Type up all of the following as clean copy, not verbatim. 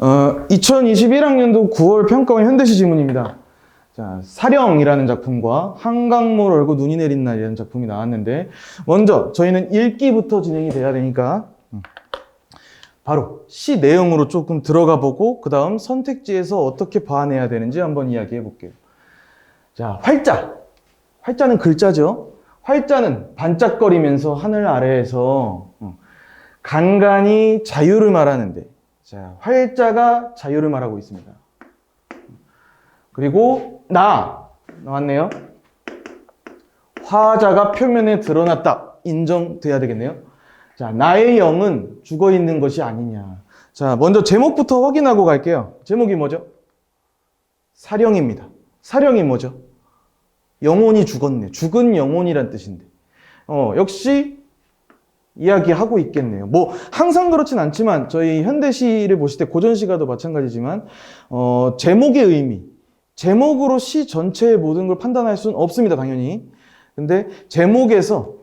2021학년도 9월 평가원 현대시 지문입니다. 자, 사령이라는 작품과 한강물 얼고 눈이 내린 날이라는 작품이 나왔는데, 먼저 저희는 읽기부터 진행이 돼야 되니까 바로 시 내용으로 조금 들어가 보고 그 다음 선택지에서 어떻게 봐내야 되는지 한번 이야기해 볼게요. 자, 활자. 활자는 글자죠. 활자는 반짝거리면서 하늘 아래에서 간간히 자유를 말하는데, 자, 활자가 자유를 말하고 있습니다. 그리고 나왔네요. 화자가 표면에 드러났다. 인정돼야 되겠네요. 자, 나의 영은 죽어 있는 것이 아니냐. 자, 먼저 제목부터 확인하고 갈게요. 제목이 뭐죠? 사령입니다. 사령이 뭐죠? 영혼이 죽었네. 죽은 영혼이란 뜻인데. 역시 이야기하고 있겠네요. 뭐 항상 그렇진 않지만 저희 현대시를 보실 때 고전시가도 마찬가지지만 제목의 의미, 제목으로 시 전체의 모든 걸 판단할 수는 없습니다. 당연히. 근데 제목에서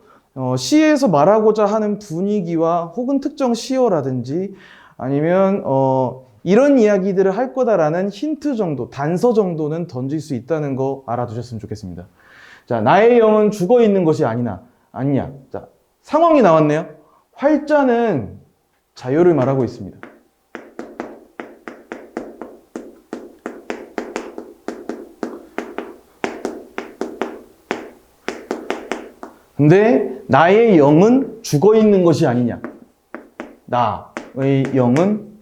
시에서 말하고자 하는 분위기와 혹은 특정 시어라든지 아니면 이런 이야기들을 할 거다라는 힌트 정도, 단서 정도는 던질 수 있다는 거 알아두셨으면 좋겠습니다. 자, 나의 영은 죽어 있는 것이 아니냐. 자, 상황이 나왔네요. 활자는 자유를 말하고 있습니다. 근데 나의 영은 죽어 있는 것이 아니냐. 나의 영은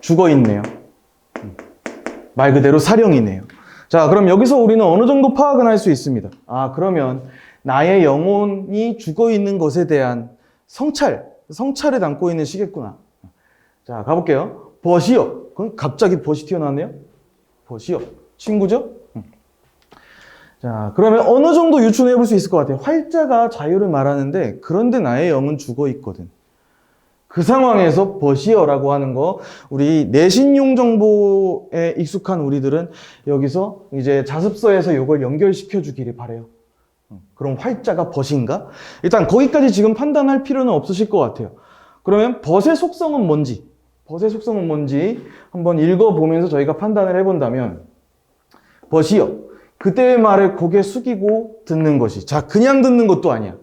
죽어 있네요. 말 그대로 사령이네요. 자, 그럼 여기서 우리는 어느 정도 파악은 할 수 있습니다. 그러면 나의 영혼이 죽어 있는 것에 대한 성찰을 담고 있는 시겠구나. 자, 가볼게요. 벗이요. 그럼 갑자기 벗이 튀어나왔네요. 벗이요. 친구죠? 자, 그러면 어느 정도 유추해 볼 수 있을 것 같아요. 활자가 자유를 말하는데, 그런데 나의 영은 죽어 있거든. 그 상황에서 벗이여라고 하는 거, 우리 내신용 정보에 익숙한 우리들은 여기서 이제 자습서에서 이걸 연결시켜 주기를 바래요. 그럼 활자가 벗인가? 일단 거기까지 지금 판단할 필요는 없으실 것 같아요. 그러면 벗의 속성은 뭔지, 한번 읽어보면서 저희가 판단을 해본다면, 벗이여. 그때의 말을 고개 숙이고 듣는 것이. 자, 그냥 듣는 것도 아니야.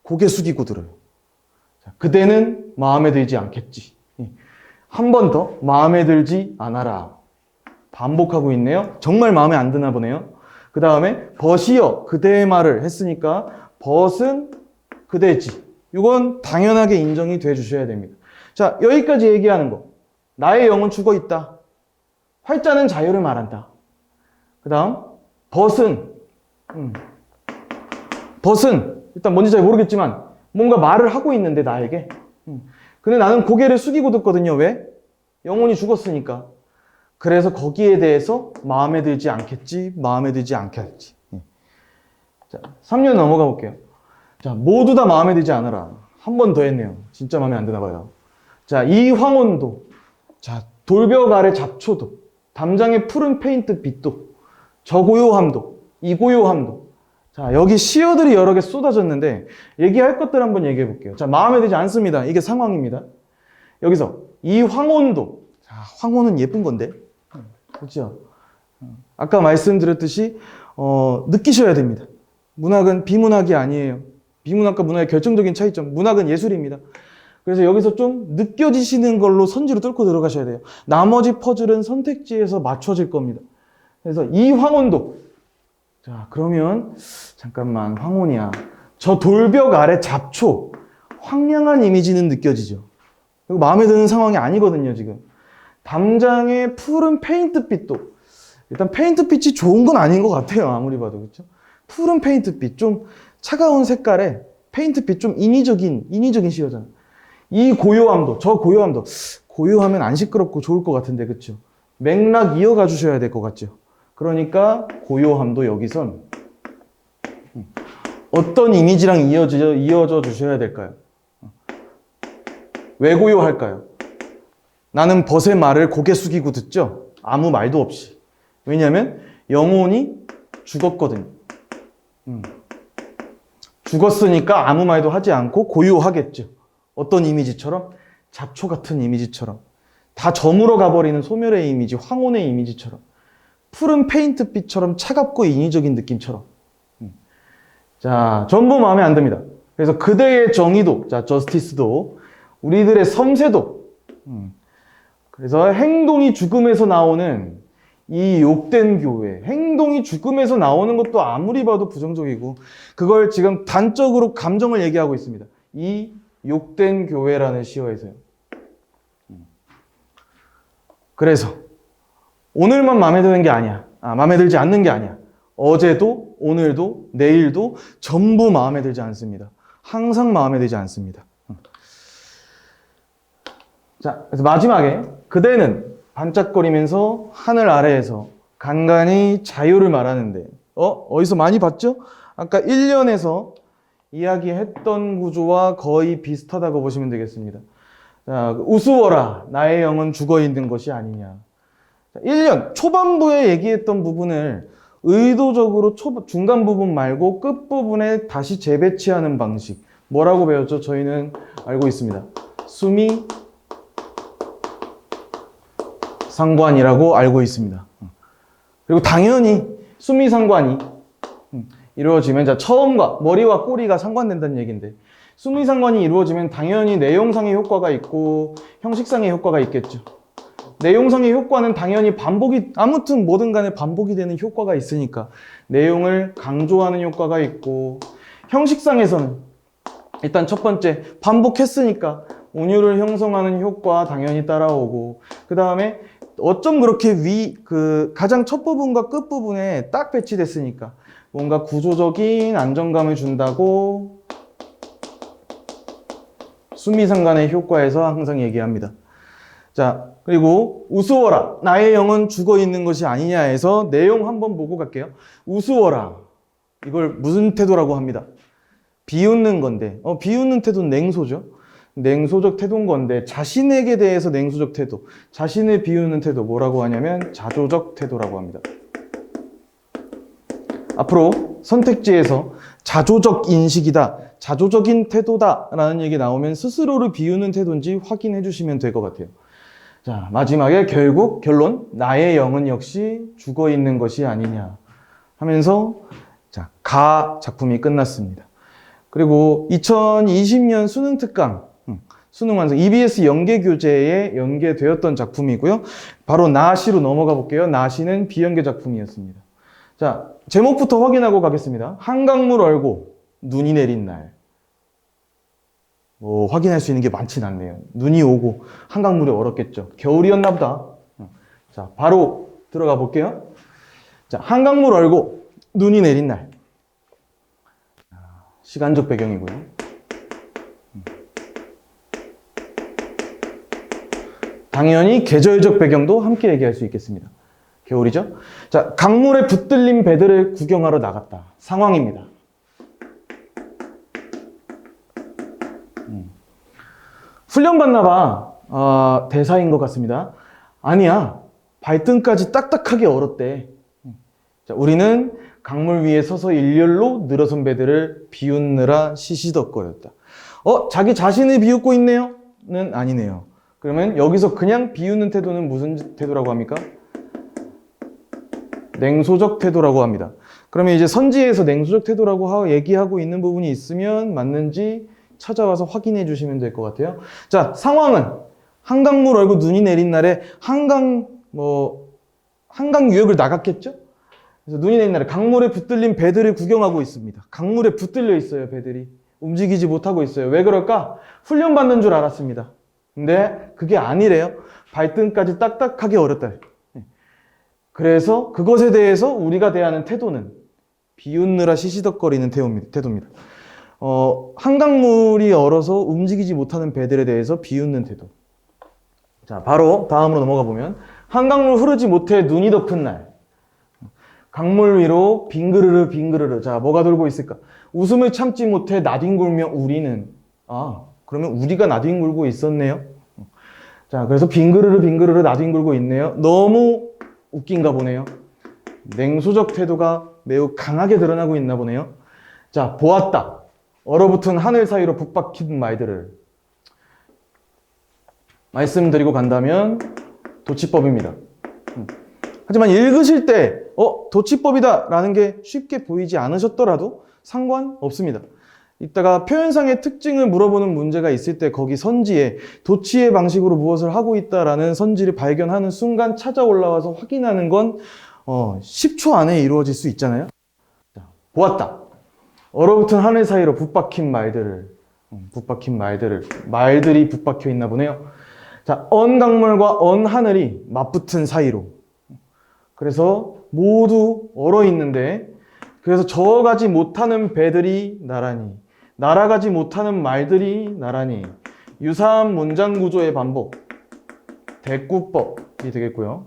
고개 숙이고 들어요. 자, 그대는 마음에 들지 않겠지. 한 번 더 마음에 들지 않아라. 반복하고 있네요. 정말 마음에 안 드나 보네요. 그 다음에 벗이여 그대의 말을 했으니까 벗은 그대지. 이건 당연하게 인정이 돼 주셔야 됩니다. 자, 여기까지 얘기하는 거. 나의 영은 죽어 있다. 활자는 자유를 말한다. 그 다음 벗은 일단 뭔지 잘 모르겠지만 뭔가 말을 하고 있는데 나에게. 근데 나는 고개를 숙이고 듣거든요. 왜? 영혼이 죽었으니까. 그래서 거기에 대해서 마음에 들지 않겠지, 마음에 들지 않겠지. 자, 3년 넘어가 볼게요. 자, 모두 다 마음에 들지 않아라. 한 번 더 했네요. 진짜 마음에 안 드나 봐요. 자, 이 황혼도, 자, 돌벽 아래 잡초도, 담장의 푸른 페인트 빛도, 저 고요함도, 이 고요함도. 자, 여기 시어들이 여러 개 쏟아졌는데 얘기할 것들 한번 얘기해 볼게요. 자, 마음에 들지 않습니다. 이게 상황입니다. 여기서 이 황혼도. 자, 황혼은 예쁜 건데. 그렇죠? 아까 말씀드렸듯이 느끼셔야 됩니다. 문학은 비문학이 아니에요. 비문학과 문학의 결정적인 차이점. 문학은 예술입니다. 그래서 여기서 좀 느껴지시는 걸로 선지로 뚫고 들어가셔야 돼요. 나머지 퍼즐은 선택지에서 맞춰질 겁니다. 그래서 이 황혼도. 자, 그러면 잠깐만, 황혼이야. 저 돌벽 아래 잡초. 황량한 이미지는 느껴지죠. 그리고 마음에 드는 상황이 아니거든요, 지금. 담장의 푸른 페인트빛도. 일단 페인트빛이 좋은 건 아닌 것 같아요, 아무리 봐도. 그렇죠? 푸른 페인트빛, 좀 차가운 색깔에 페인트빛, 좀 인위적인 시어잖아. 이 고요함도, 저 고요함도. 고요하면 안 시끄럽고 좋을 것 같은데, 그렇죠? 맥락 이어가 주셔야 될 것 같죠? 그러니까 고요함도 여기선 어떤 이미지랑 이어져 주셔야 될까요? 왜 고요할까요? 나는 벗의 말을 고개 숙이고 듣죠? 아무 말도 없이. 왜냐하면 영혼이 죽었거든요. 죽었으니까 아무 말도 하지 않고 고요하겠죠. 어떤 이미지처럼? 잡초 같은 이미지처럼. 다 저물어 가버리는 소멸의 이미지, 황혼의 이미지처럼, 푸른 페인트빛처럼 차갑고 인위적인 느낌처럼. 자, 전부 마음에 안 듭니다. 그래서 그대의 정의도, 자, 저스티스도, 우리들의 섬세도, 그래서 행동이 죽음에서 나오는 이 욕된 교회, 행동이 죽음에서 나오는 것도 아무리 봐도 부정적이고, 그걸 지금 단적으로 감정을 얘기하고 있습니다. 이 욕된 교회라는 시어에서요. 그래서 오늘만 마음에 드는 게 아니야. 마음에 들지 않는 게 아니야. 어제도, 오늘도, 내일도 전부 마음에 들지 않습니다. 항상 마음에 들지 않습니다. 자, 그래서 마지막에 그대는 반짝거리면서 하늘 아래에서 간간히 자유를 말하는데, 어디서 많이 봤죠? 아까 1년에서 이야기했던 구조와 거의 비슷하다고 보시면 되겠습니다. 자, 우스워라, 나의 영은 죽어 있는 것이 아니냐. 1년 초반부에 얘기했던 부분을 의도적으로 중간 부분 말고 끝부분에 다시 재배치하는 방식. 뭐라고 배웠죠? 저희는 알고 있습니다. 수미 상관이라고 알고 있습니다. 그리고 당연히 수미 상관이 이루어지면, 자, 처음과 머리와 꼬리가 상관된다는 얘기인데, 수미 상관이 이루어지면 당연히 내용상의 효과가 있고 형식상의 효과가 있겠죠. 내용상의 효과는 당연히 아무튼 뭐든 간에 반복이 되는 효과가 있으니까 내용을 강조하는 효과가 있고, 형식상에서는 일단 첫 번째, 반복했으니까 운율을 형성하는 효과 당연히 따라오고, 그 다음에 어쩜 그렇게 가장 첫 부분과 끝 부분에 딱 배치됐으니까 뭔가 구조적인 안정감을 준다고 수미상관의 효과에서 항상 얘기합니다. 자, 그리고 우스워라, 나의 영은 죽어 있는 것이 아니냐에서 내용 한번 보고 갈게요. 우스워라, 이걸 무슨 태도라고 합니다. 비웃는 건데, 비웃는 태도는 냉소죠. 냉소적 태도인 건데, 자신에게 대해서 냉소적 태도, 자신을 비우는 태도, 뭐라고 하냐면 자조적 태도라고 합니다. 앞으로 선택지에서 자조적 인식이다, 자조적인 태도다 라는 얘기 나오면 스스로를 비우는 태도인지 확인해 주시면 될 것 같아요. 자, 마지막에 결론, 나의 영은 역시 죽어 있는 것이 아니냐 하면서, 자, 작품이 끝났습니다. 그리고 2020년 수능 특강, 수능 완성, EBS 연계교재에 연계되었던 작품이고요. 바로 나시로 넘어가 볼게요. 나시는 비연계 작품이었습니다. 자, 제목부터 확인하고 가겠습니다. 한강물 얼고 눈이 내린 날. 확인할 수 있는 게 많진 않네요. 눈이 오고 한강물이 얼었겠죠. 겨울이었나 보다. 자, 바로 들어가 볼게요. 자, 한강물 얼고 눈이 내린 날. 시간적 배경이고요. 당연히 계절적 배경도 함께 얘기할 수 있겠습니다. 겨울이죠? 자, 강물에 붙들린 배들을 구경하러 나갔다. 상황입니다. 훈련받나 봐. 대사인 것 같습니다. 아니야. 발등까지 딱딱하게 얼었대. 자, 우리는 강물 위에 서서 일렬로 늘어선 배들을 비웃느라 시시덕거렸다. 자기 자신을 비웃고 있네요? 는 아니네요. 그러면 여기서 그냥 비웃는 태도는 무슨 태도라고 합니까? 냉소적 태도라고 합니다. 그러면 이제 선지에서 냉소적 태도라고 얘기하고 있는 부분이 있으면 맞는지 찾아와서 확인해 주시면 될 것 같아요. 자, 상황은 한강물 얼고 눈이 내린 날에 한강 유역을 나갔겠죠? 그래서 눈이 내린 날에 강물에 붙들린 배들을 구경하고 있습니다. 강물에 붙들려 있어요, 배들이. 움직이지 못하고 있어요. 왜 그럴까? 훈련받는 줄 알았습니다. 근데 그게 아니래요. 발등까지 딱딱하게 얼었다. 그래서 그것에 대해서 우리가 대하는 태도는 비웃느라 시시덕거리는 태도입니다. 한강물이 얼어서 움직이지 못하는 배들에 대해서 비웃는 태도. 자, 바로 다음으로 넘어가 보면, 한강물 흐르지 못해 눈이 덮은 날. 강물 위로 빙그르르. 자, 뭐가 돌고 있을까? 웃음을 참지 못해 나뒹굴며 우리는. 그러면 우리가 나뒹굴고 있었네요. 자, 그래서 빙그르르 나뒹굴고 있네요. 너무 웃긴가 보네요. 냉소적 태도가 매우 강하게 드러나고 있나 보네요. 자, 보았다. 얼어붙은 하늘 사이로 붙박힌 말들을. 말씀드리고 간다면 도치법입니다. 하지만 읽으실 때 도치법이다 라는 게 쉽게 보이지 않으셨더라도 상관없습니다. 이따가 표현상의 특징을 물어보는 문제가 있을 때 거기 선지에 도치의 방식으로 무엇을 하고 있다라는 선지를 발견하는 순간 찾아 올라와서 확인하는 건 10초 안에 이루어질 수 있잖아요. 자, 보았다. 얼어붙은 하늘 사이로 붙박힌 말들이 붙박혀 있나 보네요. 자, 언 강물과 언 하늘이 맞붙은 사이로. 그래서 모두 얼어 있는데, 그래서 저어가지 못하는 배들이 나란히, 날아가지 못하는 말들이 나란히, 유사한 문장 구조의 반복, 대꾸법이 되겠고요.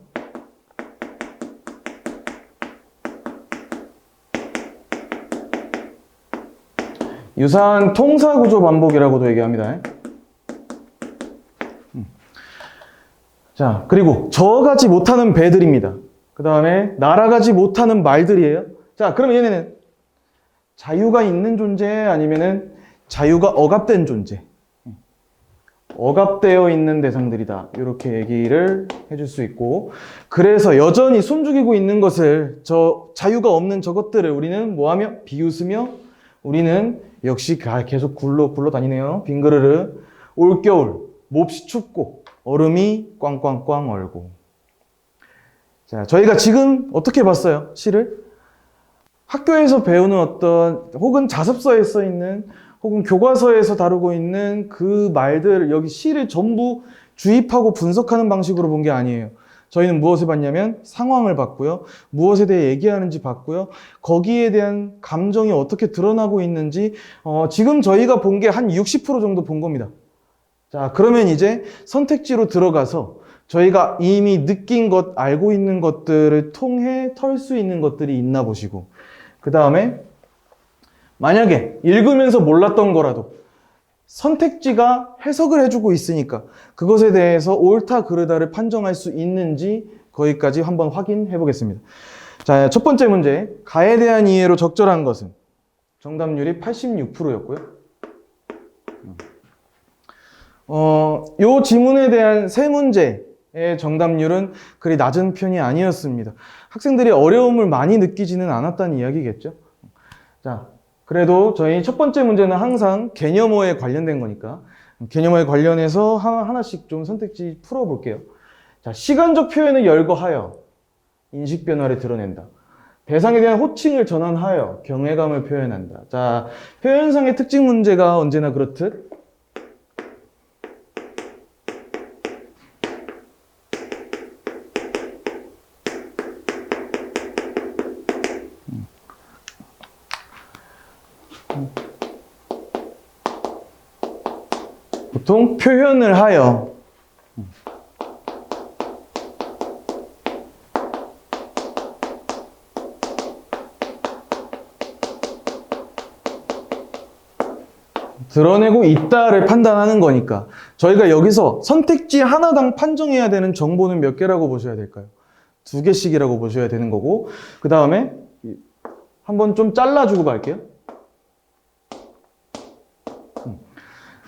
유사한 통사 구조 반복이라고도 얘기합니다. 자, 그리고 저어가지 못하는 배들입니다. 그 다음에 날아가지 못하는 말들이에요. 자, 그러면 얘네는 자유가 있는 존재 아니면은 자유가 억압된 존재? 억압되어 있는 대상들이다. 이렇게 얘기를 해줄 수 있고, 그래서 여전히 숨죽이고 있는 것을, 자유가 없는 저것들을 우리는 뭐하며? 비웃으며, 우리는 역시 계속 굴러다니네요. 빙그르르. 올겨울, 몹시 춥고, 얼음이 꽝꽝꽝 얼고. 자, 저희가 지금 어떻게 봤어요? 시를? 학교에서 배우는 어떤, 혹은 자습서에 써 있는, 혹은 교과서에서 다루고 있는 그 말들, 여기 시를 전부 주입하고 분석하는 방식으로 본 게 아니에요. 저희는 무엇을 봤냐면 상황을 봤고요. 무엇에 대해 얘기하는지 봤고요. 거기에 대한 감정이 어떻게 드러나고 있는지 지금 저희가 본 게 한 60% 정도 본 겁니다. 자, 그러면 이제 선택지로 들어가서 저희가 이미 느낀 것, 알고 있는 것들을 통해 털 수 있는 것들이 있나 보시고, 그 다음에 만약에 읽으면서 몰랐던 거라도 선택지가 해석을 해주고 있으니까 그것에 대해서 옳다 그르다를 판정할 수 있는지 거기까지 한번 확인해 보겠습니다. 자, 첫 번째 문제, 가에 대한 이해로 적절한 것은? 정답률이 86%였고요. 요 지문에 대한 세 문제의 정답률은 그리 낮은 편이 아니었습니다. 학생들이 어려움을 많이 느끼지는 않았다는 이야기겠죠. 자, 그래도 저희 첫 번째 문제는 항상 개념어에 관련된 거니까 개념어에 관련해서 하나씩 좀 선택지 풀어볼게요. 자, 시간적 표현을 열거하여 인식 변화를 드러낸다. 대상에 대한 호칭을 전환하여 경외감을 표현한다. 자, 표현상의 특징 문제가 언제나 그렇듯 보통 표현을 하여 드러내고 있다를 판단하는 거니까 저희가 여기서 선택지 하나당 판정해야 되는 정보는 몇 개라고 보셔야 될까요? 2개씩이라고 보셔야 되는 거고, 그 다음에 한번 좀 잘라주고 갈게요.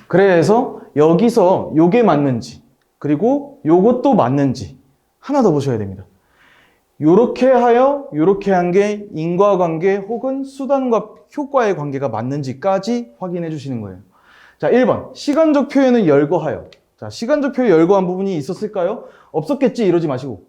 그래서 여기서 요게 맞는지, 그리고 요것도 맞는지 하나 더 보셔야 됩니다. 요렇게 하여 요렇게 한 게 인과관계 혹은 수단과 효과의 관계가 맞는지까지 확인해 주시는 거예요. 자, 1번 시간적 표현을 열거하여. 자, 시간적 표현 열거한 부분이 있었을까요? 없었겠지 이러지 마시고.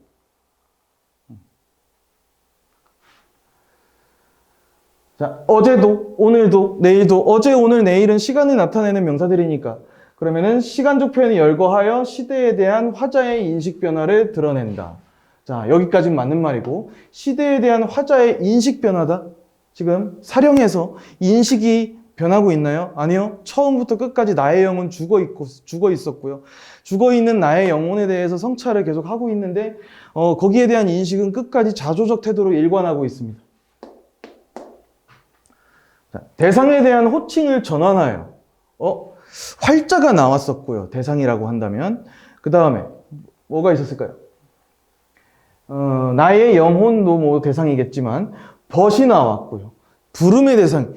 자, 어제도 오늘도 내일도, 어제 오늘 내일은 시간을 나타내는 명사들이니까 그러면은 시간적 표현을 열거하여 시대에 대한 화자의 인식 변화를 드러낸다. 자, 여기까지는 맞는 말이고, 시대에 대한 화자의 인식 변화다. 지금 사령에서 인식이 변하고 있나요? 아니요. 처음부터 끝까지 나의 영은 죽어 있었고요. 죽어 있는 나의 영혼에 대해서 성찰을 계속 하고 있는데, 거기에 대한 인식은 끝까지 자조적 태도로 일관하고 있습니다. 자, 대상에 대한 호칭을 전환하여, 활자가 나왔었고요. 대상이라고 한다면. 그 다음에, 뭐가 있었을까요? 나의 영혼도 뭐 대상이겠지만, 벗이 나왔고요. 부름의 대상,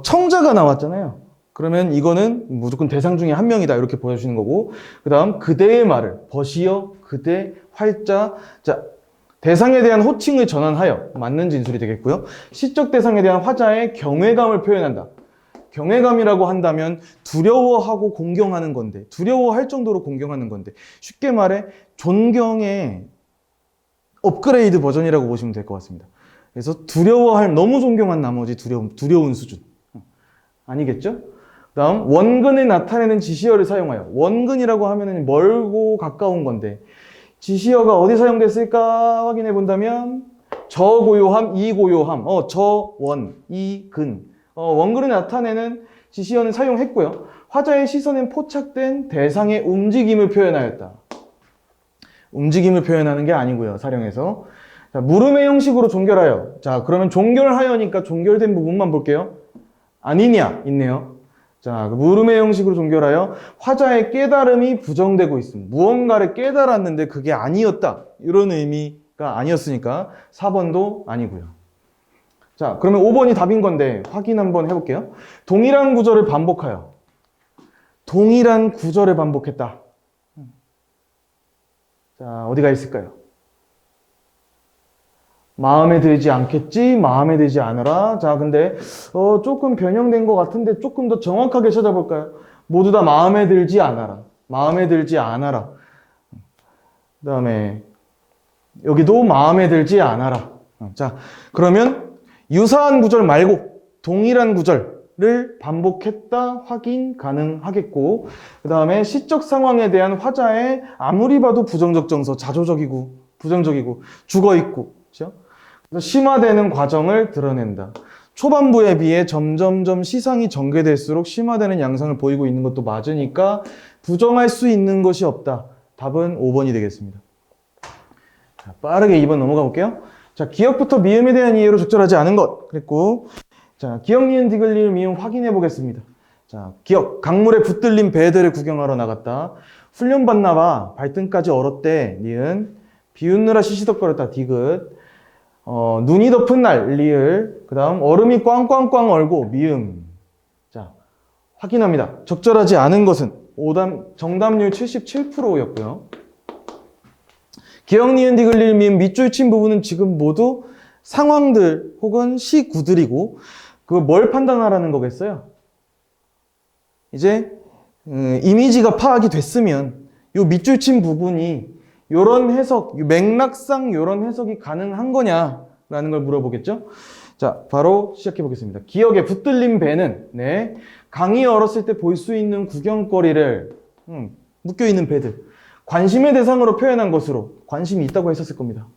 청자가 나왔잖아요. 그러면 이거는 무조건 대상 중에 한 명이다. 이렇게 보여주시는 거고. 그 다음, 그대의 말을, 벗이여, 그대, 활자. 자, 대상에 대한 호칭을 전환하여. 맞는 진술이 되겠고요. 시적 대상에 대한 화자의 경외감을 표현한다. 경외감이라고 한다면 두려워하고 공경하는 건데, 두려워할 정도로 공경하는 건데, 쉽게 말해, 존경의 업그레이드 버전이라고 보시면 될 것 같습니다. 그래서 두려워할, 너무 존경한 나머지 두려운 수준. 아니겠죠? 그 다음, 원근을 나타내는 지시어를 사용하여. 원근이라고 하면은 멀고 가까운 건데, 지시어가 어디 사용됐을까 확인해 본다면, 저고요함, 이고요함, 저원, 이근. 원근을 나타내는 지시어는 사용했고요. 화자의 시선엔 포착된 대상의 움직임을 표현하였다. 움직임을 표현하는 게 아니고요. 사령에서. 자, 물음의 형식으로 종결하여. 자, 그러면 종결하여니까 종결된 부분만 볼게요. 아니냐 있네요. 자, 물음의 형식으로 종결하여 화자의 깨달음이 부정되고 있음. 무언가를 깨달았는데 그게 아니었다. 이런 의미가 아니었으니까 4번도 아니고요. 자, 그러면 5번이 답인 건데 확인 한번 해볼게요. 동일한 구절을 반복하여. 동일한 구절을 반복했다. 자, 어디가 있을까요? 마음에 들지 않겠지? 마음에 들지 않으라. 자, 근데 조금 변형된 것 같은데 조금 더 정확하게 찾아볼까요? 모두 다 마음에 들지 않아라. 마음에 들지 않아라. 그 다음에 여기도 마음에 들지 않아라. 자, 그러면 유사한 구절 말고 동일한 구절을 반복했다 확인 가능하겠고, 그 다음에 시적 상황에 대한 화자의 아무리 봐도 부정적 정서, 자조적이고 부정적이고 죽어있고, 그렇죠? 그래서 심화되는 과정을 드러낸다. 초반부에 비해 점점점 시상이 전개될수록 심화되는 양상을 보이고 있는 것도 맞으니까 부정할 수 있는 것이 없다. 답은 5번이 되겠습니다. 자, 빠르게 2번 넘어가 볼게요. 자, 기억부터 미음에 대한 이해로 적절하지 않은 것 그랬고, 자, 기억, 니은, 디귿, 리을, 미음 확인해 보겠습니다. 자, 기억, 강물에 붙들린 배들을 구경하러 나갔다. 훈련받나 봐. 발등까지 얼었대. 니은. 비웃느라 시시덕거렸다. 디귿. 눈이 덮은 날. 리을. 그 다음 얼음이 꽝꽝꽝 얼고. 미음. 자, 확인합니다. 적절하지 않은 것은 정답률 77%였고요. 기억, 니은, 디귿, 리을, 미음 밑줄 친 부분은 지금 모두 상황들 혹은 시구들이고, 그걸 뭘 판단하라는 거겠어요? 이제 이미지가 파악이 됐으면 요 밑줄 친 부분이 요런 해석, 맥락상 요런 해석이 가능한 거냐라는 걸 물어보겠죠? 자, 바로 시작해 보겠습니다. 기억에 붙들린 배는 강이 얼었을 때 볼 수 있는 구경거리를 묶여 있는 배들, 관심의 대상으로 표현한 것으로 관심이 있다고 했었을 겁니다.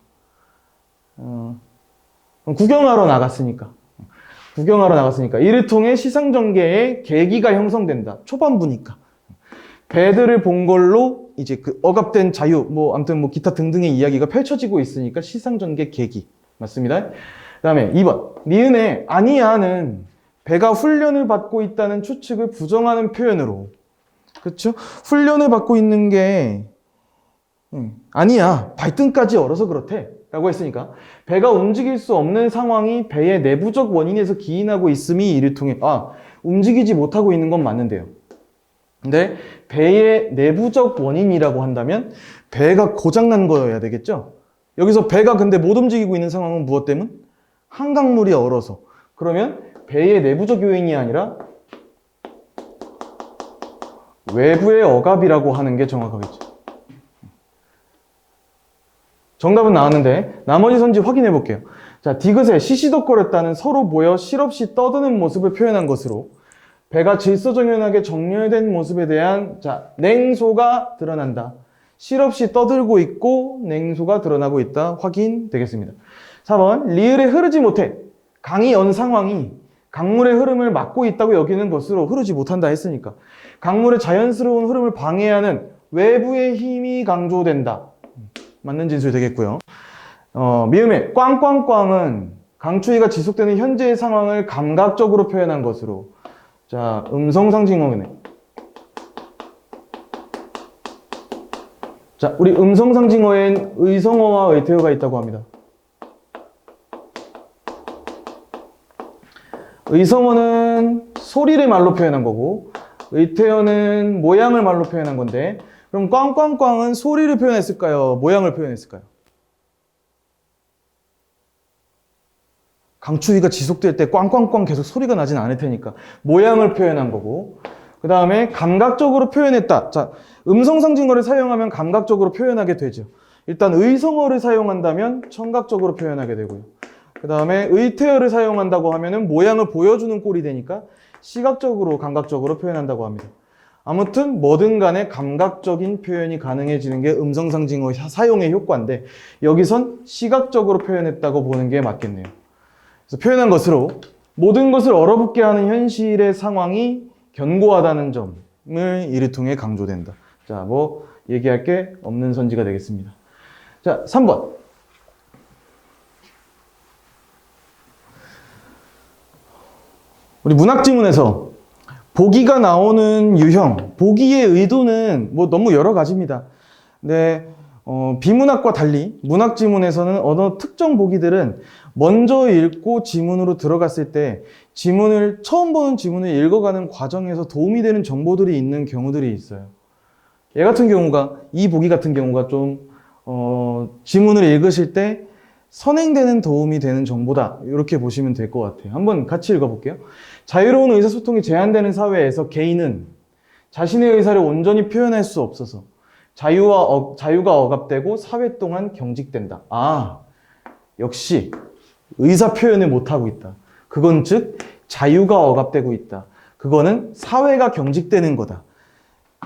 구경하러 나갔으니까. 이를 통해 시상전개의 계기가 형성된다. 초반부니까. 배들을 본 걸로 이제 그 억압된 자유, 아무튼 기타 등등의 이야기가 펼쳐지고 있으니까 시상전개 계기. 맞습니다. 그 다음에 2번. 니은의 아니야는 배가 훈련을 받고 있다는 추측을 부정하는 표현으로. 그렇죠? 훈련을 받고 있는 게 아니야. 발등까지 얼어서 그렇대. 라고 했으니까 배가 움직일 수 없는 상황이 배의 내부적 원인에서 기인하고 있음이 이를 통해 움직이지 못하고 있는 건 맞는데요. 근데 배의 내부적 원인이라고 한다면 배가 고장난 거여야 되겠죠? 여기서 배가 근데 못 움직이고 있는 상황은 무엇 때문? 한강물이 얼어서. 그러면 배의 내부적 요인이 아니라 외부의 억압이라고 하는 게 정확하겠죠. 정답은 나왔는데 나머지 선지 확인해 볼게요. 자, 디귿에 시시덕거렸다는 서로 모여 실없이 떠드는 모습을 표현한 것으로 배가 질서정연하게 정렬된 모습에 대한 냉소가 드러난다. 실없이 떠들고 있고 냉소가 드러나고 있다. 확인되겠습니다. 4번 리을에 흐르지 못해. 강이 연 상황이 강물의 흐름을 막고 있다고 여기는 것으로 흐르지 못한다 했으니까 강물의 자연스러운 흐름을 방해하는 외부의 힘이 강조된다. 맞는 진술이 되겠고요. 미음의 꽝꽝꽝은 강추위가 지속되는 현재의 상황을 감각적으로 표현한 것으로. 자, 음성상징어네. 자, 우리 음성상징어엔 의성어와 의태어가 있다고 합니다. 의성어는 소리를 말로 표현한 거고, 의태어는 모양을 말로 표현한 건데, 그럼 꽝꽝꽝은 소리를 표현했을까요? 모양을 표현했을까요? 강추위가 지속될 때 꽝꽝꽝 계속 소리가 나진 않을 테니까 모양을 표현한 거고, 그 다음에 감각적으로 표현했다. 자, 음성상징어를 사용하면 감각적으로 표현하게 되죠. 일단 의성어를 사용한다면 청각적으로 표현하게 되고요. 그 다음에 의태어를 사용한다고 하면은 모양을 보여주는 꼴이 되니까 시각적으로, 감각적으로 표현한다고 합니다. 아무튼 뭐든 간에 감각적인 표현이 가능해지는 게 음성상징어 사용의 효과인데, 여기선 시각적으로 표현했다고 보는 게 맞겠네요. 그래서 표현한 것으로 모든 것을 얼어붙게 하는 현실의 상황이 견고하다는 점을 이를 통해 강조된다. 자, 뭐 얘기할 게 없는 선지가 되겠습니다. 자, 3번. 우리 문학지문에서 보기가 나오는 유형, 보기의 의도는 뭐 너무 여러 가지입니다. 근데 비문학과 달리 문학지문에서는 어느 특정 보기들은 먼저 읽고 지문으로 들어갔을 때 지문을 처음 보는 지문을 읽어가는 과정에서 도움이 되는 정보들이 있는 경우들이 있어요. 얘 같은 경우가, 이 보기 같은 경우가 좀 지문을 읽으실 때 선행되는 도움이 되는 정보다, 이렇게 보시면 될 것 같아요. 한번 같이 읽어볼게요. 자유로운 의사소통이 제한되는 사회에서 개인은 자신의 의사를 온전히 표현할 수 없어서 자유가 억압되고 사회 동안 경직된다. 아, 역시 의사 표현을 못하고 있다. 그건 즉 자유가 억압되고 있다. 그거는 사회가 경직되는 거다.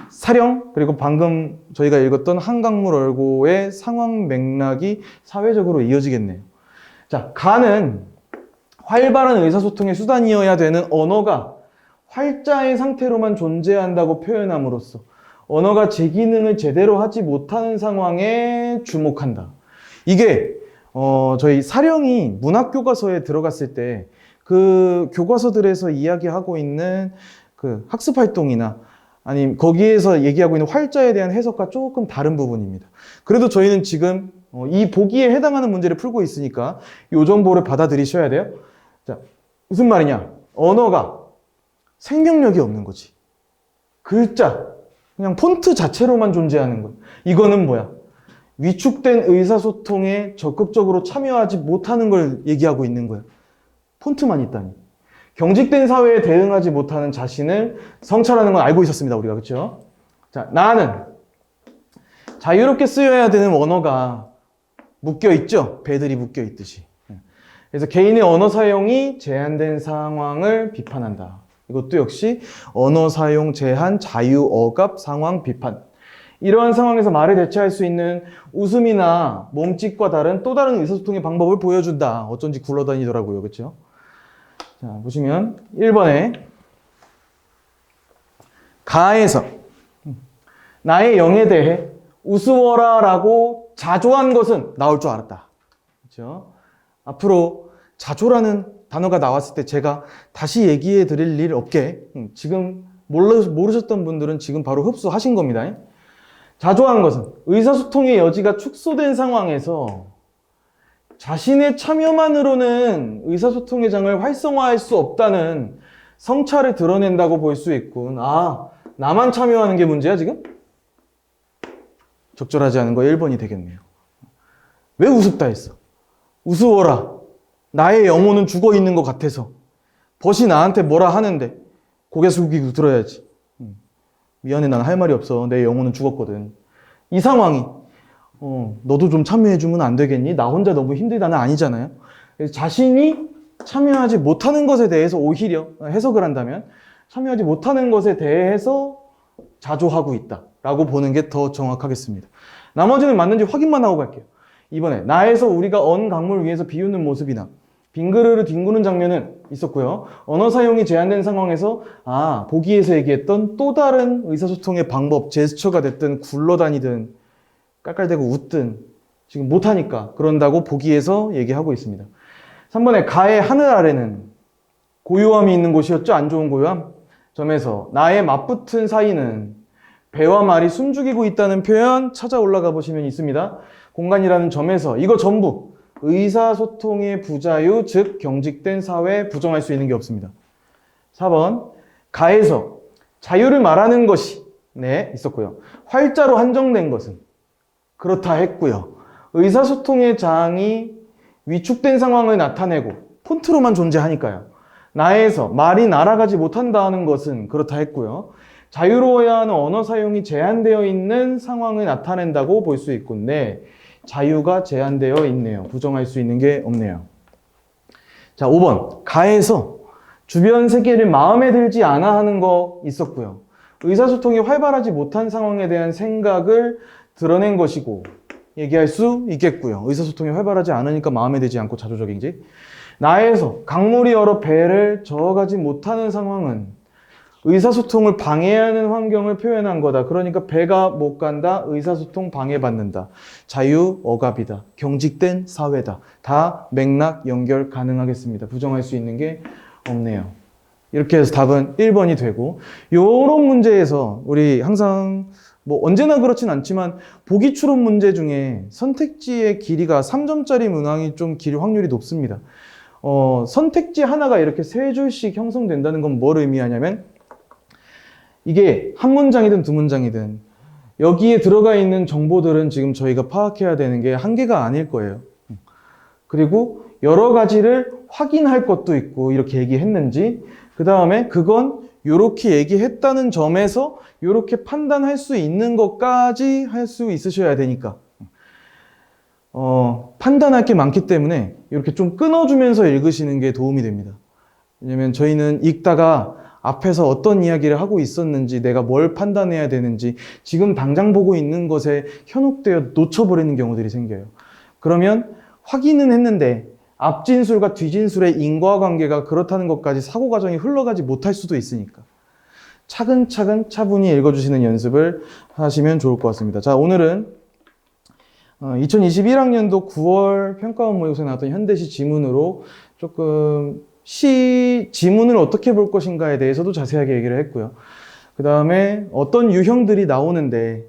사령, 그리고 방금 저희가 읽었던 한강물 얼고의 상황 맥락이 사회적으로 이어지겠네요. 자, 가는 활발한 의사소통의 수단이어야 되는 언어가 활자의 상태로만 존재한다고 표현함으로써 언어가 제 기능을 제대로 하지 못하는 상황에 주목한다. 이게 저희 사령이 문학교과서에 들어갔을 때 그 교과서들에서 이야기하고 있는 그 학습활동이나 아니면 거기에서 얘기하고 있는 활자에 대한 해석과 조금 다른 부분입니다. 그래도 저희는 지금 이 보기에 해당하는 문제를 풀고 있으니까 이 정보를 받아들이셔야 돼요. 자, 무슨 말이냐? 언어가 생명력이 없는 거지. 글자, 그냥 폰트 자체로만 존재하는 거야. 이거는 뭐야? 위축된 의사소통에 적극적으로 참여하지 못하는 걸 얘기하고 있는 거야. 폰트만 있다니. 경직된 사회에 대응하지 못하는 자신을 성찰하는 건 알고 있었습니다, 우리가. 그렇죠? 자, 나는 자유롭게 쓰여야 되는 언어가 묶여 있죠. 배들이 묶여 있듯이. 그래서 개인의 언어 사용이 제한된 상황을 비판한다. 이것도 역시 언어 사용 제한, 자유 억압 상황 비판. 이러한 상황에서 말을 대체할 수 있는 웃음이나 몸짓과 다른 또 다른 의사소통의 방법을 보여준다. 어쩐지 굴러다니더라고요. 그렇죠? 자, 보시면 1번에 가에서 나의 영에 대해 우스워라 라고 자조한 것은 나올 줄 알았다. 그렇죠? 앞으로 자조라는 단어가 나왔을 때 제가 다시 얘기해 드릴 일 없게, 지금 모르셨던 분들은 지금 바로 흡수하신 겁니다. 자조한 것은 의사소통의 여지가 축소된 상황에서 자신의 참여만으로는 의사소통의 장을 활성화할 수 없다는 성찰을 드러낸다고 볼 수 있군. 아, 나만 참여하는 게 문제야 지금? 적절하지 않은 거 1번이 되겠네요. 왜 우습다 했어? 우스워라. 나의 영혼은 죽어 있는 것 같아서. 벗이 나한테 뭐라 하는데 고개 숙이고 들어야지. 미안해, 난 할 말이 없어. 내 영혼은 죽었거든. 이 상황이 너도 좀 참여해주면 안 되겠니? 나 혼자 너무 힘들다는 아니잖아요. 자신이 참여하지 못하는 것에 대해서 오히려 해석을 한다면 참여하지 못하는 것에 대해서 자조하고 있다라고 보는 게 더 정확하겠습니다. 나머지는 맞는지 확인만 하고 갈게요. 이번에 나에서 우리가 언 강물 위에서 비웃는 모습이나 빙그르르 뒹구는 장면은 있었고요. 언어 사용이 제한된 상황에서 보기에서 얘기했던 또 다른 의사소통의 방법, 제스처가 됐든 굴러다니든 깔깔대고 웃든 지금 못하니까 그런다고 보기에서 얘기하고 있습니다. 3번에 가의 하늘 아래는 고요함이 있는 곳이었죠. 안 좋은 고요함. 점에서 나의 맞붙은 사이는 배와 말이 숨죽이고 있다는 표현 찾아 올라가 보시면 있습니다. 공간이라는 점에서 이거 전부 의사소통의 부자유, 즉 경직된 사회에 부정할 수 있는 게 없습니다. 4번 가에서 자유를 말하는 것이 네, 있었고요. 활자로 한정된 것은 그렇다 했고요. 의사소통의 장이 위축된 상황을 나타내고 폰트로만 존재하니까요. 나에서 말이 날아가지 못한다는 것은 그렇다 했고요. 자유로워야 하는 언어 사용이 제한되어 있는 상황을 나타낸다고 볼 수 있고, 네, 자유가 제한되어 있네요. 부정할 수 있는 게 없네요. 자, 5번 가에서 주변 세계를 마음에 들지 않아 하는 거 있었고요. 의사소통이 활발하지 못한 상황에 대한 생각을 드러낸 것이고 얘기할 수 있겠고요. 의사소통이 활발하지 않으니까 마음에 들지 않고 자조적인지. 나에서 강물이 얼어 배를 저어가지 못하는 상황은 의사소통을 방해하는 환경을 표현한 거다. 그러니까 배가 못 간다. 의사소통 방해받는다. 자유 억압이다. 경직된 사회다. 다 맥락 연결 가능하겠습니다. 부정할 수 있는 게 없네요. 이렇게 해서 답은 1번이 되고, 요런 문제에서 우리 항상 뭐 언제나 그렇진 않지만 보기 추론 문제 중에 선택지의 길이가 3점짜리 문항이 좀 길 확률이 높습니다. 선택지 하나가 이렇게 3줄씩 형성된다는 건 뭘 의미하냐면, 이게 한 문장이든 두 문장이든 여기에 들어가 있는 정보들은 지금 저희가 파악해야 되는 게 한 개가 아닐 거예요. 그리고 여러 가지를 확인할 것도 있고, 이렇게 얘기했는지, 그 다음에 그건 이렇게 얘기했다는 점에서 이렇게 판단할 수 있는 것까지 할 수 있으셔야 되니까 판단할 게 많기 때문에 이렇게 좀 끊어주면서 읽으시는 게 도움이 됩니다. 왜냐면 저희는 읽다가 앞에서 어떤 이야기를 하고 있었는지, 내가 뭘 판단해야 되는지 지금 당장 보고 있는 것에 현혹되어 놓쳐버리는 경우들이 생겨요. 그러면 확인은 했는데 앞진술과 뒤진술의 인과관계가 그렇다는 것까지 사고 과정이 흘러가지 못할 수도 있으니까 차근차근 차분히 읽어주시는 연습을 하시면 좋을 것 같습니다. 자, 오늘은 2021학년도 9월 평가원 모의고사에 나왔던 현대시 지문으로 조금 시 지문을 어떻게 볼 것인가에 대해서도 자세하게 얘기를 했고요. 그 다음에 어떤 유형들이 나오는데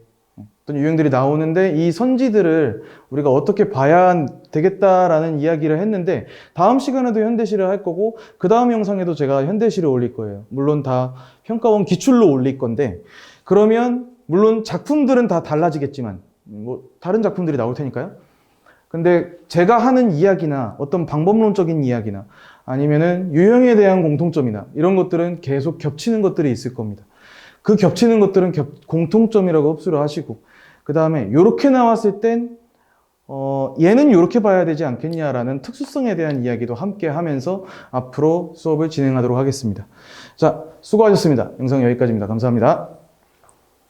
이 선지들을 우리가 어떻게 봐야 되겠다라는 이야기를 했는데, 다음 시간에도 현대시를 할 거고 그 다음 영상에도 제가 현대시를 올릴 거예요. 물론 다 평가원 기출로 올릴 건데, 그러면 물론 작품들은 다 달라지겠지만 뭐 다른 작품들이 나올 테니까요. 근데 제가 하는 이야기나 어떤 방법론적인 이야기나 아니면은 유형에 대한 공통점이나 이런 것들은 계속 겹치는 것들이 있을 겁니다. 그 겹치는 것들은 공통점이라고 흡수를 하시고, 그 다음에 이렇게 나왔을 땐 얘는 이렇게 봐야 되지 않겠냐라는 특수성에 대한 이야기도 함께 하면서 앞으로 수업을 진행하도록 하겠습니다. 자, 수고하셨습니다. 영상 여기까지입니다. 감사합니다.